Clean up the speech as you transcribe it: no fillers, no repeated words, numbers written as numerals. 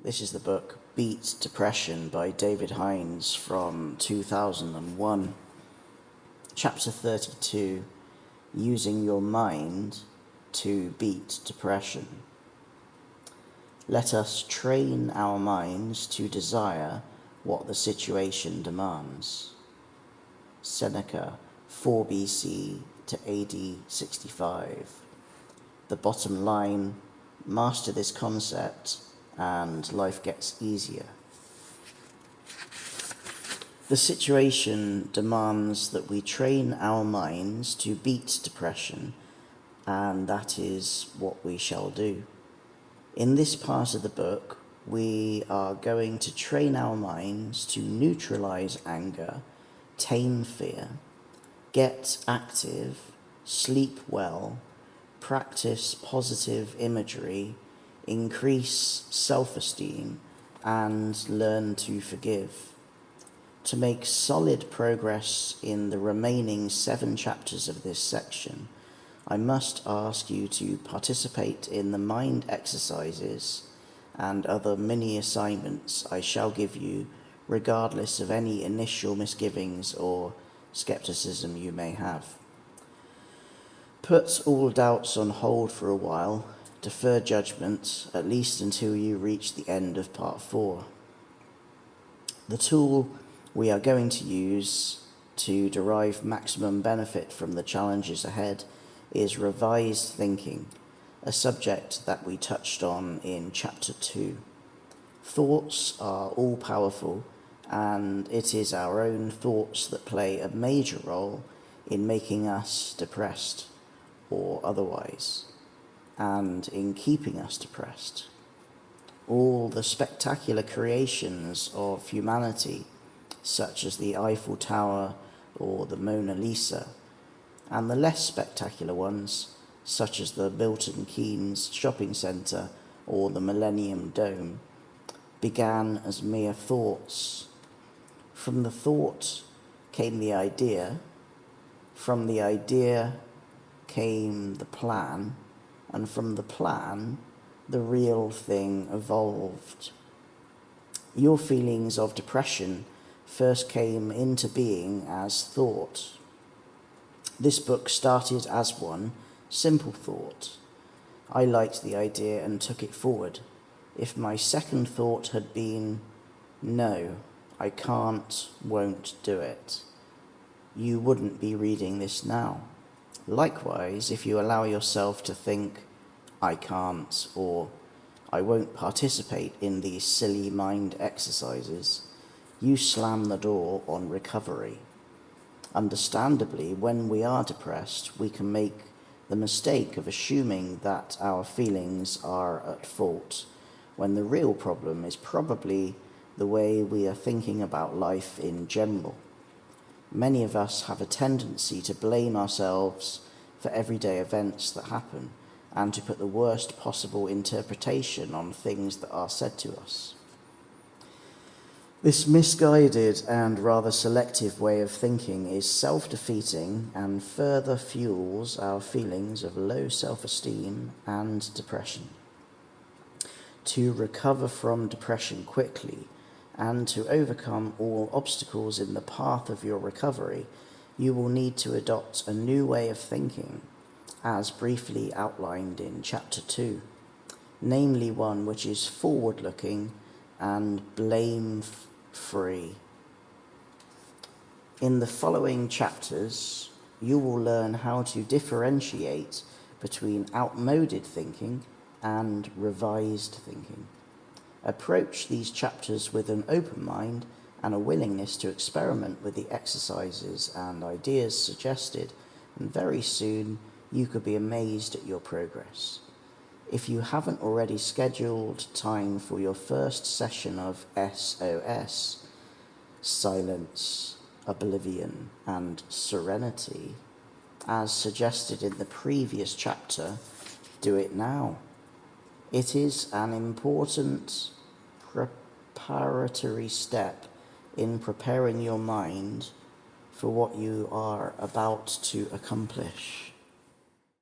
This is the book Beat Depression by David Hinds from 2001. Chapter 32, Using Your Mind to Beat Depression. Let us train our minds to desire what the situation demands. Seneca, 4 BC to AD 65. The bottom line, master this concept and life gets easier. The situation demands that we train our minds to beat depression, and that is what we shall do. In this part of the book, we are going to train our minds to neutralize anger, tame fear, get active, sleep well, practice positive imagery, increase self-esteem, and learn to forgive. To make solid progress in the remaining 7 chapters of this section, I must ask you to participate in the mind exercises and other mini assignments I shall give you, regardless of any initial misgivings or skepticism you may have. Put all doubts on hold for a while. Defer judgment, at least until you reach the end of part 4. The tool we are going to use to derive maximum benefit from the challenges ahead is revised thinking, a subject that we touched on in chapter 2. Thoughts are all-powerful, and it is our own thoughts that play a major role in making us depressed or otherwise, and in keeping us depressed. All the spectacular creations of humanity, such as the Eiffel Tower or the Mona Lisa, and the less spectacular ones, such as the Milton Keynes shopping centre or the Millennium Dome, began as mere thoughts. From the thought came the idea, from the idea came the plan, and from the plan, the real thing evolved. Your feelings of depression first came into being as thought. This book started as one simple thought. I liked the idea and took it forward. If my second thought had been, no, I can't, won't do it, you wouldn't be reading this now. Likewise, if you allow yourself to think, I can't, or I won't participate in these silly mind exercises, you slam the door on recovery. Understandably, when we are depressed, we can make the mistake of assuming that our feelings are at fault, when the real problem is probably the way we are thinking about life in general. Many of us have a tendency to blame ourselves for everyday events that happen and to put the worst possible interpretation on things that are said to us. This misguided and rather selective way of thinking is self-defeating and further fuels our feelings of low self-esteem and depression. To recover from depression quickly and to overcome all obstacles in the path of your recovery, you will need to adopt a new way of thinking, as briefly outlined in chapter 2, namely one which is forward-looking and blame-free. In the following chapters, you will learn how to differentiate between outmoded thinking and revised thinking. Approach these chapters with an open mind and a willingness to experiment with the exercises and ideas suggested, and very soon you could be amazed at your progress. If you haven't already scheduled time for your first session of SOS, Silence, Oblivion, and Serenity, as suggested in the previous chapter, do it now. It is an important preparatory step in preparing your mind for what you are about to accomplish.